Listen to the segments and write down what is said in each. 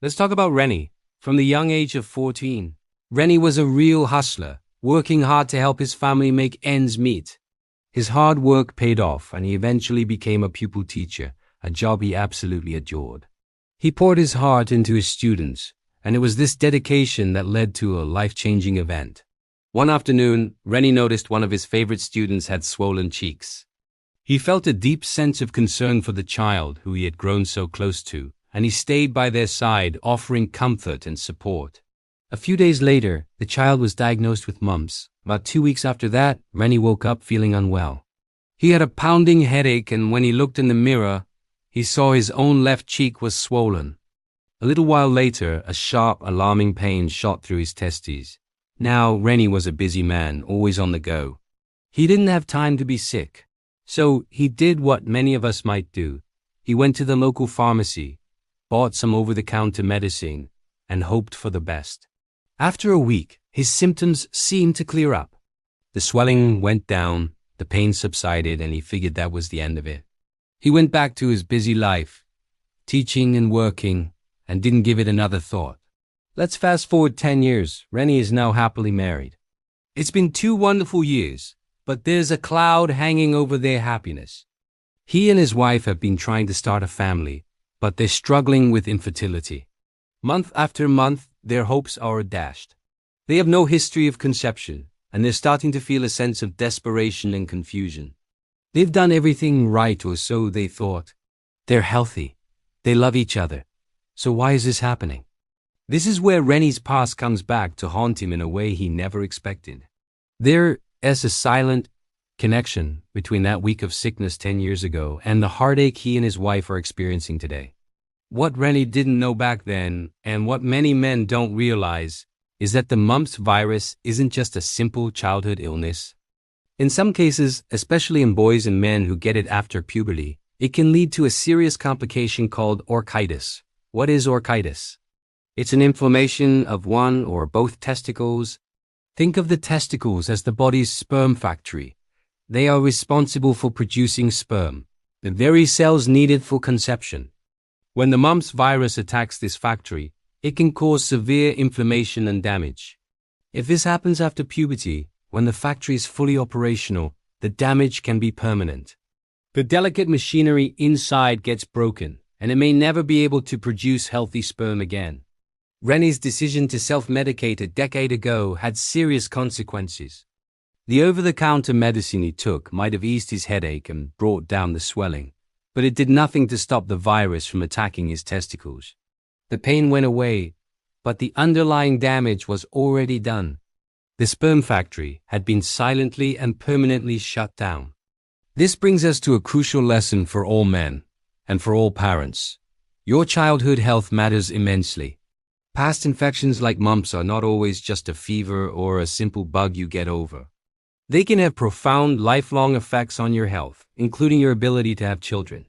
Let's talk about Renny. From the young age of 14, Renny was a real hustler, working hard to help his family make ends meet. His hard work paid off, and he eventually became a pupil teacher, a job he absolutely adored. He poured his heart into his students, and it was this dedication that led to a life-changing event. One afternoon, Renny noticed one of his favorite students had swollen cheeks. He felt a deep sense of concern for the child who he had grown so close to, and he stayed by their side, offering comfort and support. A few days later, the child was diagnosed with mumps. About 2 weeks after that, Renny woke up feeling unwell. He had a pounding headache, and when he looked in the mirror, he saw his own left cheek was swollen. A little while later, a sharp, alarming pain shot through his testes. Now, Renny was a busy man, always on the go. He didn't have time to be sick. So he did what many of us might do. He went to the local pharmacy, bought some over-the-counter medicine, and hoped for the best. After a week, his symptoms seemed to clear up. The swelling went down, the pain subsided, and he figured that was the end of it. He went back to his busy life, teaching and working, and didn't give it another thought. Let's fast forward 10 years. Renny is now happily married. It's been 2 wonderful years, but there's a cloud hanging over their happiness. He and his wife have been trying to start a family, but they're struggling with infertility. Month after month, their hopes are dashed. They have no history of conception, and they're starting to feel a sense of desperation and confusion. They've done everything right, or so they thought. They're healthy. They love each other. So why is this happening? This is where Renny's past comes back to haunt him in a way he never expected. There is a silent connection between that week of sickness 10 years ago and the heartache he and his wife are experiencing today. What Renny didn't know back then, and what many men don't realize, is that the mumps virus isn't just a simple childhood illness. In some cases, especially in boys and men who get it after puberty, it can lead to a serious complication called orchitis. What is orchitis? It's an inflammation of one or both testicles. Think of the testicles as the body's sperm factory. They are responsible for producing sperm, the very cells needed for conception. When the mumps virus attacks this factory, it can cause severe inflammation and damage. If this happens after puberty, when the factory is fully operational, the damage can be permanent. The delicate machinery inside gets broken, and it may never be able to produce healthy sperm again. Renny's decision to self-medicate a decade ago had serious consequences. The over-the-counter medicine he took might have eased his headache and brought down the swelling, but it did nothing to stop the virus from attacking his testicles. The pain went away, but the underlying damage was already done. The sperm factory had been silently and permanently shut down. This brings us to a crucial lesson for all men and for all parents. Your childhood health matters immensely. Past infections like mumps are not always just a fever or a simple bug you get over. They can have profound, lifelong effects on your health, including your ability to have children.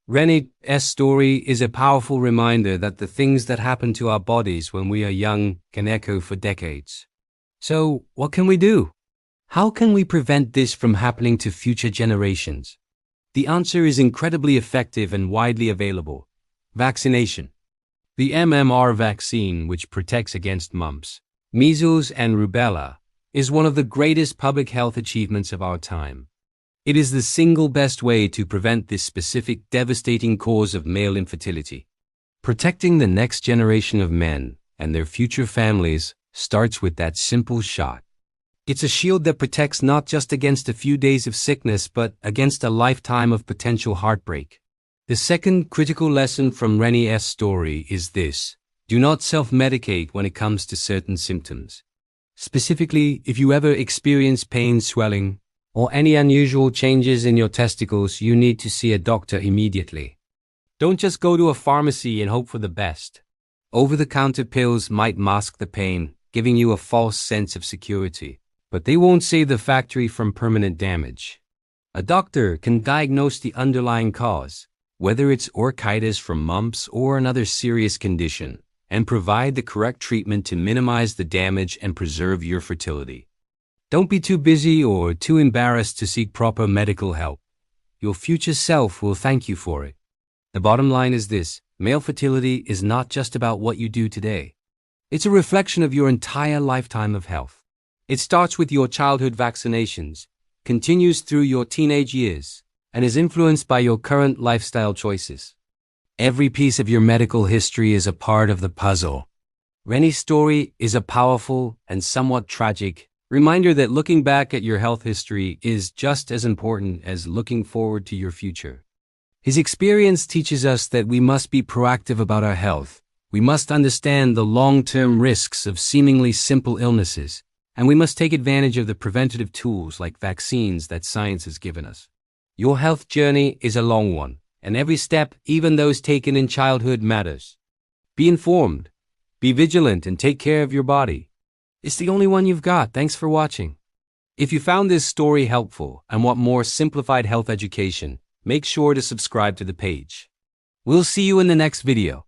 Renny's story is a powerful reminder that the things that happen to our bodies when we are young can echo for decades. So, what can we do? How can we prevent this from happening to future generations? The answer is incredibly effective and widely available. Vaccination. The MMR vaccine, which protects against mumps, measles, and rubella, is one of the greatest public health achievements of our time. It is the single best way to prevent this specific devastating cause of male infertility. Protecting the next generation of men and their future families starts with that simple shot. It's a shield that protects not just against a few days of sickness, but against a lifetime of potential heartbreak. The second critical lesson from Renny's story is this: do not self-medicate when it comes to certain symptoms. Specifically, if you ever experience pain, swelling, or any unusual changes in your testicles, you need to see a doctor immediately. Don't just go to a pharmacy and hope for the best. Over-the-counter pills might mask the pain, giving you a false sense of security, but they won't save the factory from permanent damage. A doctor can diagnose the underlying cause, whether it's orchitis from mumps or another serious condition, and provide the correct treatment to minimize the damage and preserve your fertility. Don't be too busy or too embarrassed to seek proper medical help. Your future self will thank you for it. The bottom line is this: Male fertility is not just about what you do today. It's a reflection of your entire lifetime of health. It starts with your childhood vaccinations, continues through your teenage years, and is influenced by your current lifestyle choices. Every piece of your medical history is a part of the puzzle. Renny's story is a powerful and somewhat tragic reminder that looking back at your health history is just as important as looking forward to your future. His experience teaches us that we must be proactive about our health. We must understand the long-term risks of seemingly simple illnesses, and we must take advantage of the preventative tools like vaccines that science has given us. Your health journey is a long one, and every step, even those taken in childhood, matters. Be informed, be vigilant, and take care of your body. It's the only one you've got. Thanks for watching. If you found this story helpful and want more simplified health education, make sure to subscribe to the page. We'll see you in the next video.